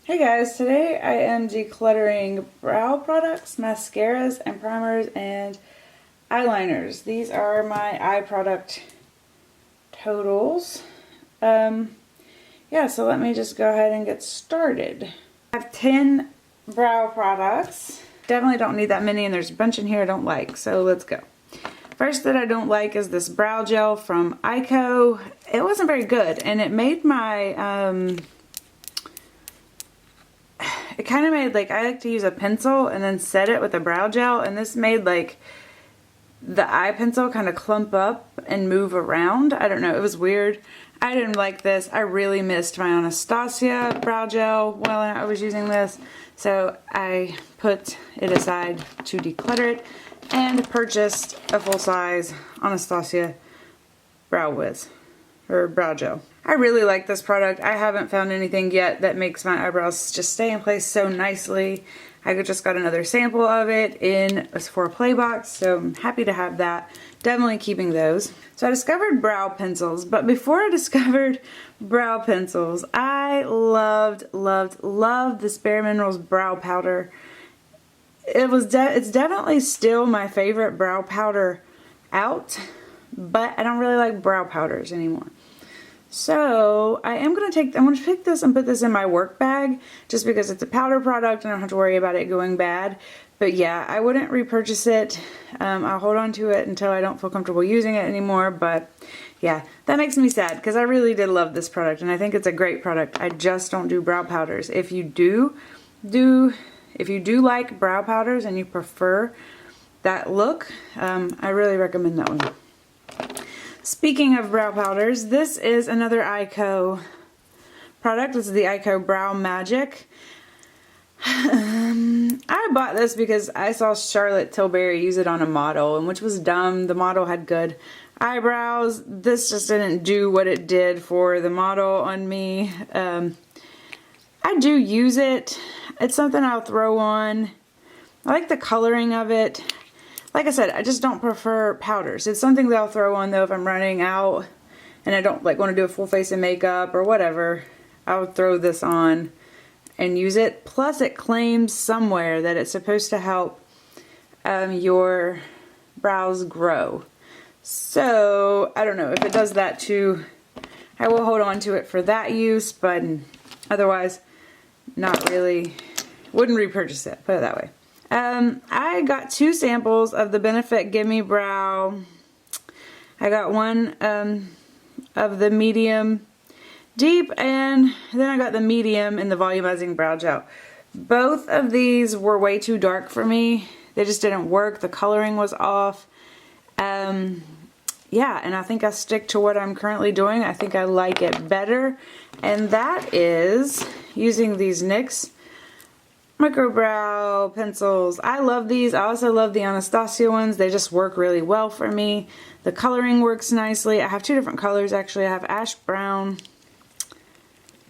Hey guys, today I am decluttering brow products, mascaras, and primers, and eyeliners. These are my eye product totals. Yeah, so let me just go ahead and get started. I have 10 brow products. Definitely don't need that many, and there's a bunch in here I don't like, so let's go. First that I don't like is this brow gel from Eyeko. It wasn't very good, and it made my, it kind of made, like, I like to use a pencil and then set it with a brow gel, and this made, like, the eye pencil kind of clump up and move around. I don't know, it was weird. I didn't like this. I really missed my Anastasia brow gel while I was using this, so I put it aside to declutter it and purchased a full-size Anastasia brow wiz, or brow gel. I really like this product. I haven't found anything yet that makes my eyebrows just stay in place so nicely. I just got another sample of it in a Sephora Play box, so I'm happy to have that. Definitely keeping those. So I discovered brow pencils, but before I discovered brow pencils, I loved this Bare Minerals brow powder. It's definitely still my favorite brow powder out, but I don't really like brow powders anymore. So I'm going to pick this and put this in my work bag just because it's a powder product and I don't have to worry about it going bad. But yeah, I wouldn't repurchase it. I'll hold on to it until I don't feel comfortable using it anymore. But yeah, that makes me sad because I really did love this product and I think it's a great product. I just don't do brow powders. If you do like brow powders and you prefer that look, I really recommend that one. Speaking of brow powders, this is another Eyeko product. This is the Eyeko Brow Magic. I bought this because I saw Charlotte Tilbury use it on a model, and which was dumb. The model had good eyebrows. This just didn't do what it did for the model on me. I do use it. It's something I'll throw on. I like the coloring of it. Like I said, I just don't prefer powders. It's something that I'll throw on though if I'm running out and I don't like want to do a full face of makeup or whatever. I'll throw this on and use it. Plus it claims somewhere that it's supposed to help your brows grow. So I don't know if it does that too. I will hold on to it for that use, but otherwise not really. Wouldn't repurchase it, put it that way. I got 2 samples of the Benefit Gimme Brow. I got one of the medium deep, and then I got the medium in the volumizing brow gel. Both of these were way too dark for me. They just didn't work. The coloring was off. Yeah, and I think I stick to what I'm currently doing. I think I like it better, and that is using these NYX micro brow pencils. I love these. I also love the Anastasia ones. They just work really well for me. The coloring works nicely. I have 2 different colors actually. I have ash brown.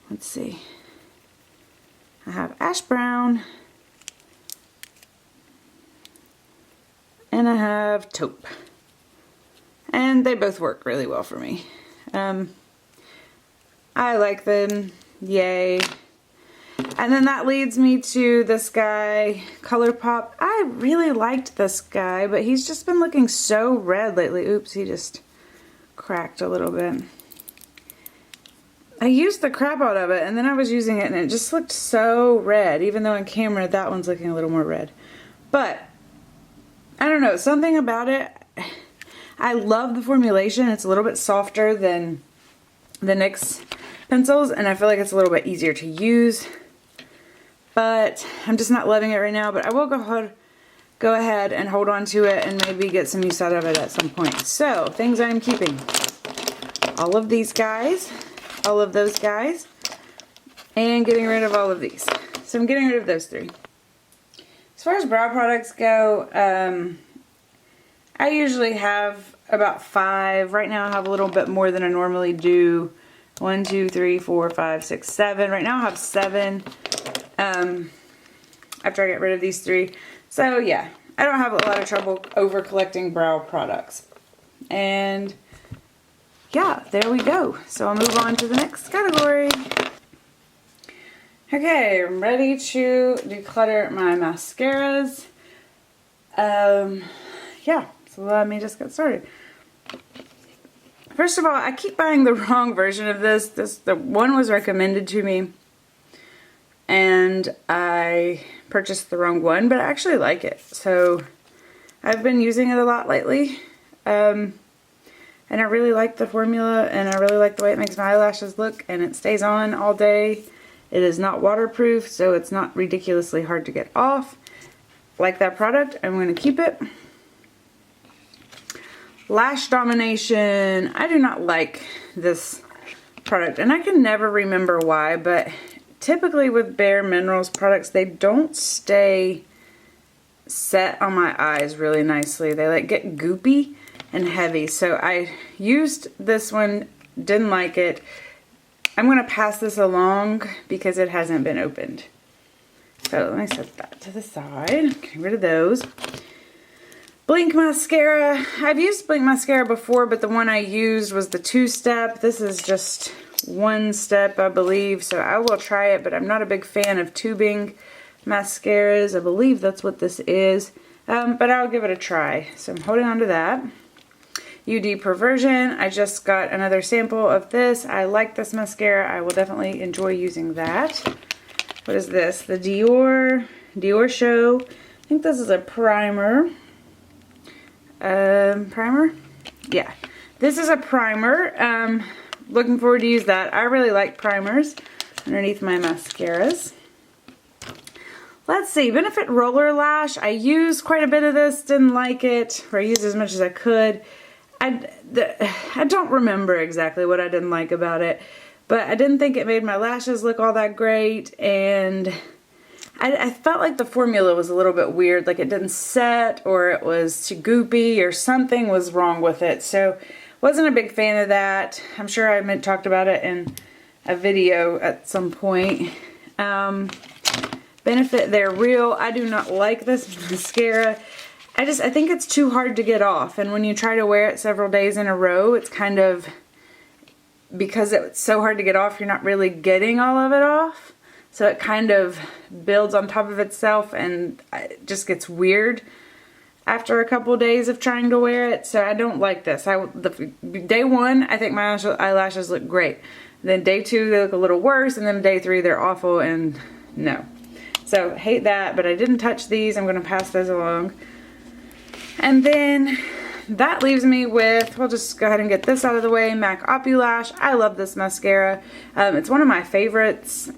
Let's see. I have ash brown. And I have taupe. And they both work really well for me. I like them. Yay. And then that leads me to this guy, ColourPop. I really liked this guy, but he's just been looking so red lately. Oops, he just cracked a little bit. I used the crap out of it, and then I was using it, and it just looked so red, even though on camera that one's looking a little more red. But, I don't know, something about it. I love the formulation. It's a little bit softer than the NYX pencils, and I feel like it's a little bit easier to use. But I'm just not loving it right now, but I will go ahead and hold on to it and maybe get some use out of it at some point. So, things I'm keeping. All of these guys, all of those guys, and getting rid of all of these. So I'm getting rid of those 3. As far as brow products go, I usually have about 5. Right now I have a little bit more than I normally do. 1, 2, 3, 4, 5, 6, 7. Right now I have 7. After I get rid of these 3. So yeah, I don't have a lot of trouble over collecting brow products. And yeah, there we go. So I'll move on to the next category. Okay, I'm ready to declutter my mascaras. Yeah, so let me just get started. First of all, I keep buying the wrong version of this. The one was recommended to me, and I purchased the wrong one, but I actually like it. So I've been using it a lot lately, and I really like the formula, and I really like the way it makes my eyelashes look, and it stays on all day. It is not waterproof, so it's not ridiculously hard to get off. Like that product, I'm going to keep it. Lash Domination. I do not like this product, and I can never remember why, but typically with Bare Minerals products, they don't stay set on my eyes really nicely. They like get goopy and heavy. So I used this one, didn't like it. I'm going to pass this along because it hasn't been opened. So let me set that to the side. Get rid of those. Blink Mascara. I've used Blink Mascara before, but the one I used was the 2-step. This is just 1-step, I believe. So I will try it, but I'm not a big fan of tubing mascaras. I believe that's what this is. But I'll give it a try. So I'm holding on to that. UD Perversion. I just got another sample of this. I like this mascara. I will definitely enjoy using that. What is this? The Dior Show. I think this is a primer. Primer? Yeah. This is a primer. Looking forward to use that. I really like primers underneath my mascaras. Let's see. Benefit Roller Lash. I used quite a bit of this. Didn't like it. Or I used as much as I could. I don't remember exactly what I didn't like about it, but I didn't think it made my lashes look all that great, and I felt like the formula was a little bit weird, like it didn't set, or it was too goopy, or something was wrong with it, so wasn't a big fan of that. I'm sure I talked about it in a video at some point. Benefit They're Real. I do not like this mascara. I think it's too hard to get off, and when you try to wear it several days in a row, it's kind of, because it's so hard to get off, you're not really getting all of it off, so it kind of builds on top of itself, and it just gets weird after a couple days of trying to wear it, so I don't like this. Day one, I think my eyelashes look great. Then day two, they look a little worse, and then day three, they're awful, and no. So, hate that, but I didn't touch these. I'm going to pass those along. And then that leaves me with, we'll just go ahead and get this out of the way, MAC Opulash. I love this mascara. It's one of my favorites.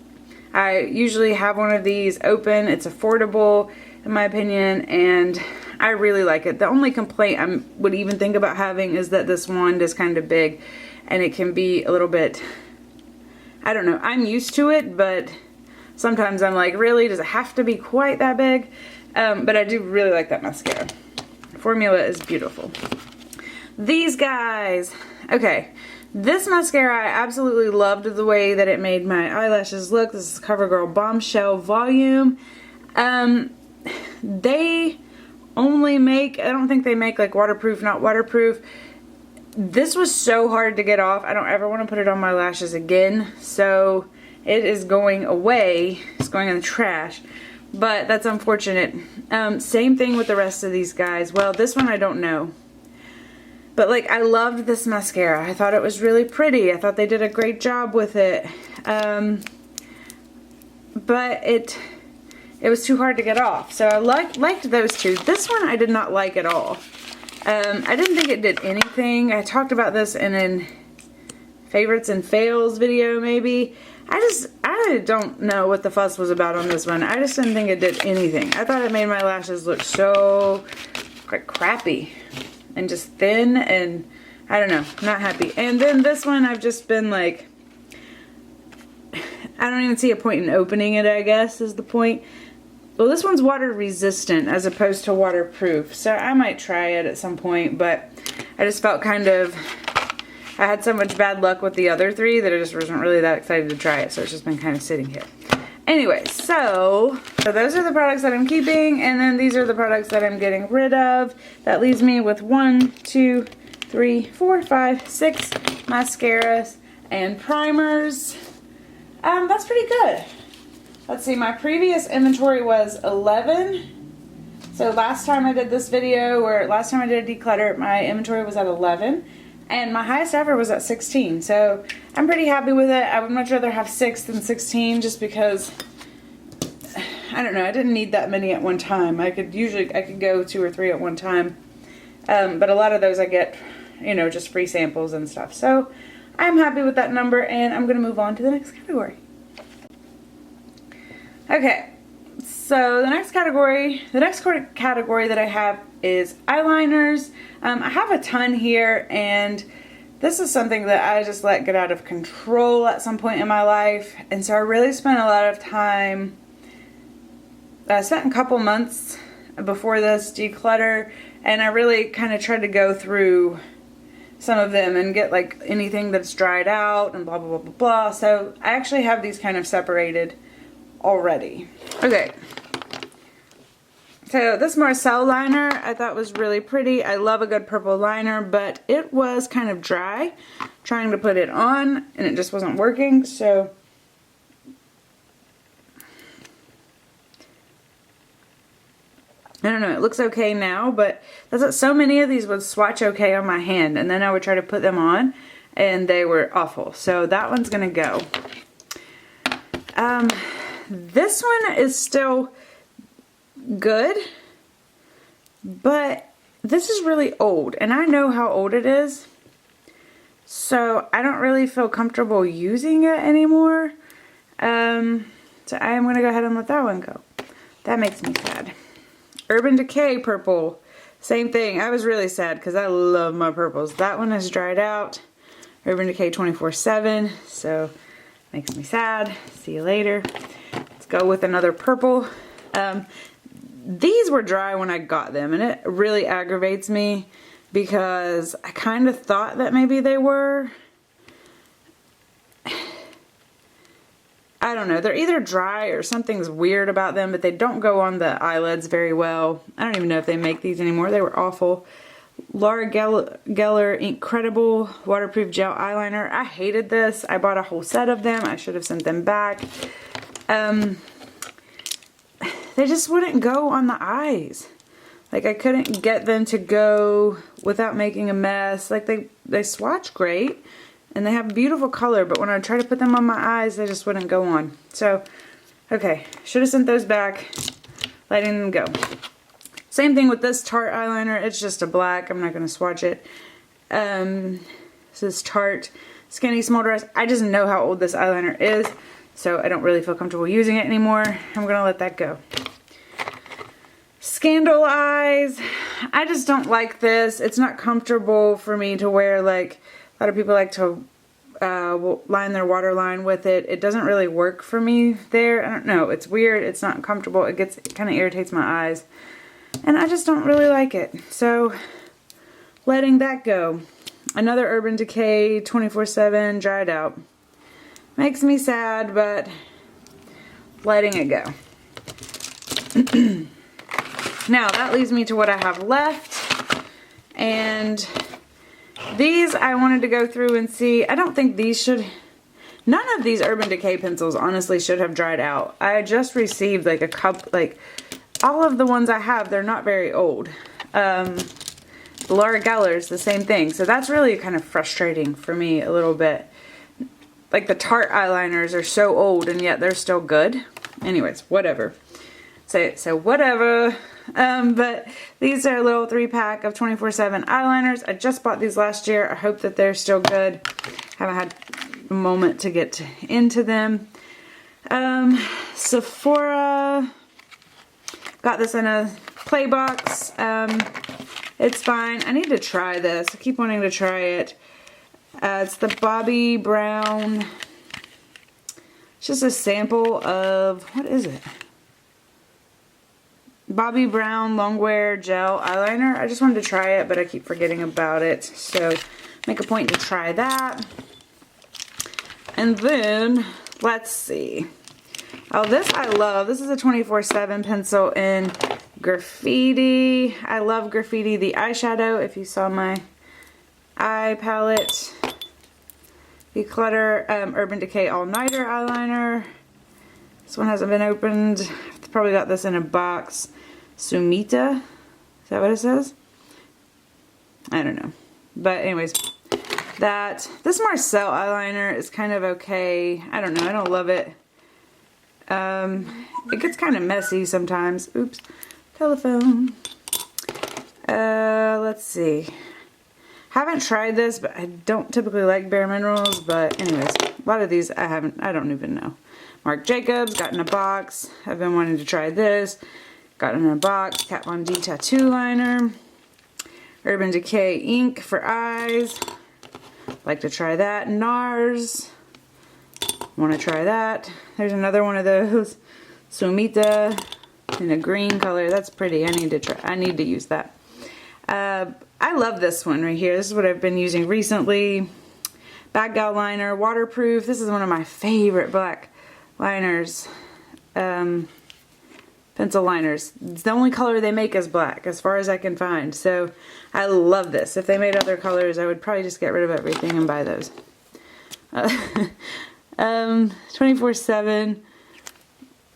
I usually have one of these open. It's affordable, in my opinion, and I really like it. The only complaint I would even think about having is that this wand is kind of big, and it can be a little bit, I don't know, I'm used to it, but sometimes I'm like, really, does it have to be quite that big? But I do really like that mascara. Formula is beautiful. These guys. Okay. This mascara, I absolutely loved the way that it made my eyelashes look. This is CoverGirl Bombshell Volume. They only make, I don't think they make like waterproof, not waterproof. This was so hard to get off. I don't ever want to put it on my lashes again. So it is going away. It's going in the trash. But that's unfortunate. Same thing with the rest of these guys. Well, this one I don't know. But like, I loved this mascara. I thought it was really pretty. I thought they did a great job with it. But it was too hard to get off. So I liked those two. This one I did not like at all. I didn't think it did anything. I talked about this in a favorites and fails video maybe. I don't know what the fuss was about on this one. I just didn't think it did anything. I thought it made my lashes look so crappy and just thin, and I don't know, not happy. And then this one I've just been like, I don't even see a point in opening it, I guess is the point. Well, this one's water resistant as opposed to waterproof, so I might try it at some point, but I just felt kind of, I had so much bad luck with the other three that I just wasn't really that excited to try it, so it's just been kind of sitting here. Anyway, so those are the products that I'm keeping, and then these are the products that I'm getting rid of. That leaves me with 1, 2, 3, 4, 5, 6 mascaras and primers. That's pretty good. let's see, my previous inventory was 11. So last time I did this video, or last time I did a declutter, my inventory was at 11. And my highest ever was at 16. So I'm pretty happy with it. I would much rather have 6 than 16 just because, I don't know, I didn't need that many at one time. I could go 2 or 3 at one time. But a lot of those I get, you know, just free samples and stuff. So I'm happy with that number, and I'm going to move on to the next category. Okay, so the next category that I have is eyeliners. I have a ton here, and this is something that I just let get out of control at some point in my life, and so I really spent a lot of time. I spent a couple months before this declutter, and I really kind of tried to go through some of them and get like anything that's dried out and blah blah blah blah blah. So I actually have these kind of separated already. Okay, so this Marcel liner I thought was really pretty. I love a good purple liner, but it was kind of dry trying to put it on, and it just wasn't working. So I don't know, it looks okay now, but that's what, so many of these would swatch okay on my hand, and then I would try to put them on and they were awful. So that one's gonna go. This one is still good, but this is really old, and I know how old it is, so I don't really feel comfortable using it anymore. So I am gonna go ahead and let that one go. That makes me sad. Urban Decay purple, same thing. I was really sad because I love my purples. That one is dried out. Urban Decay 24/7, so makes me sad. See you later. Let's go with another purple. These were dry when I got them, and it really aggravates me because I kind of thought that maybe they were. I don't know, they're either dry or something's weird about them, but they don't go on the eyelids very well. I don't even know if they make these anymore. They were awful. Laura Geller Incredible Waterproof Gel Eyeliner. I hated this. I bought a whole set of them. I should have sent them back. They just wouldn't go on the eyes. Like, I couldn't get them to go without making a mess. Like, they swatch great. And they have beautiful color, but when I try to put them on my eyes, they just wouldn't go on. So, okay, should have sent those back, letting them go. Same thing with this Tarte eyeliner. It's just a black. I'm not going to swatch it. This is Tarte Skinny Smolderized. I just know how old this eyeliner is, so I don't really feel comfortable using it anymore. I'm going to let that go. Scandal Eyes. I just don't like this. It's not comfortable for me to wear. Like, a lot of people like to line their waterline with it. It doesn't really work for me there. I don't know. It's weird. It's not comfortable. It kind of irritates my eyes. And I just don't really like it. So, letting that go. Another Urban Decay 24/7 dried out. Makes me sad, but letting it go. Now, that leaves me to what I have left. And these I wanted to go through and see. I don't think these should... None of these Urban Decay pencils honestly should have dried out. I just received like a cup, like all of the ones I have, they're not very old. Laura Geller's the same thing. So that's really kind of frustrating for me a little bit. Like the Tarte eyeliners are so old and yet they're still good. Anyways, whatever. So whatever. But these are a little 3-pack of 24/7 eyeliners. I just bought these last year. I hope that they're still good. Haven't had a moment to get into them. Sephora. Got this in a play box. It's fine. I need to try this. I keep wanting to try it. It's the Bobbi Brown. It's just a sample of, what is it? Bobbi Brown Longwear Gel Eyeliner. I just wanted to try it, but I keep forgetting about it. So, make a point to try that. And then, let's see. Oh, this I love. This is a 24/7 pencil in Graffiti. I love Graffiti, the eyeshadow. If you saw my eye palette. Declutter Urban Decay All Nighter Eyeliner. This one hasn't been opened. Probably got this in a box. Sumita. Is that what it says? I don't know. But anyways, this Marcel eyeliner is kind of okay. I don't know. I don't love it. It gets kind of messy sometimes. Oops. Telephone. Let's see. Haven't tried this, but I don't typically like Bare Minerals. But anyways, a lot of these I don't even know. Marc Jacobs, got in a box. I've been wanting to try this. Got in a box. Kat Von D tattoo liner. Urban Decay ink for eyes. Like to try that. NARS. Want to try that. There's another one of those. Sumita in a green color. That's pretty. I need to use that. I love this one right here. This is what I've been using recently. Bag Gal liner, waterproof. This is one of my favorite black liners. Pencil liners. It's the only color they make is black, as far as I can find. So I love this. If they made other colors, I would probably just get rid of everything and buy those. 24/7.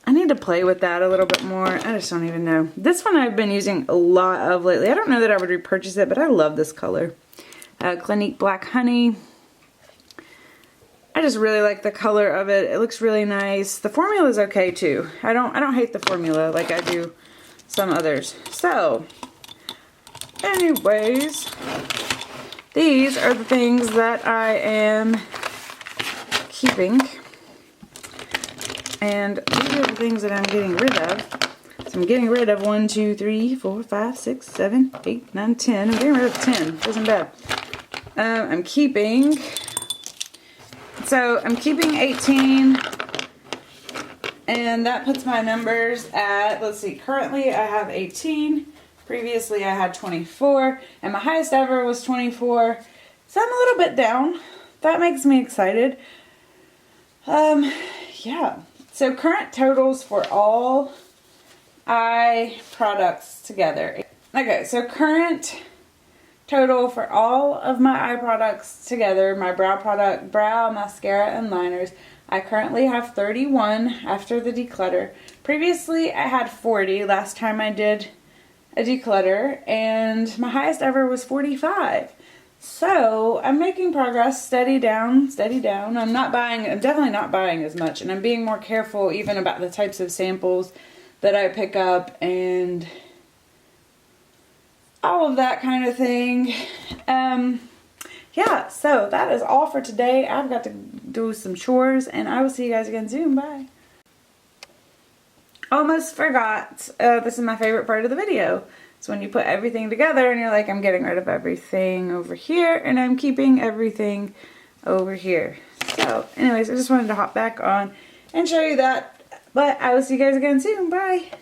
I need to play with that a little bit more. I just don't even know. This one I've been using a lot of lately. I don't know that I would repurchase it, but I love this color. Clinique Black Honey. I just really like the color of it. It looks really nice. The formula is okay too. I don't hate the formula like I do some others. So, anyways, these are the things that I am keeping. And these are the things that I'm getting rid of. So I'm getting rid of 1, 2, 3, 4, 5, 6, 7, 8, 9, 10. I'm getting rid of 10. Isn't bad. I'm keeping 18. And that puts my numbers at, let's see, currently I have 18. Previously I had 24. And my highest ever was 24. So I'm a little bit down. That makes me excited. Yeah. So current totals for all eye products together. Okay, so current total for all of my eye products together, my brow product, brow, mascara, and liners, I currently have 31 after the declutter. Previously, I had 40 last time I did a declutter, and my highest ever was 45. So, I'm making progress, steady down. I'm definitely not buying as much, and I'm being more careful even about the types of samples that I pick up and all of that kind of thing. Yeah, so that is all for today. I've got to do some chores, and I will see you guys again soon. Bye. Almost forgot, this is my favorite part of the video. It's when you put everything together and you're like, I'm getting rid of everything over here and I'm keeping everything over here. So anyways, I just wanted to hop back on and show you that. But I will see you guys again soon. Bye.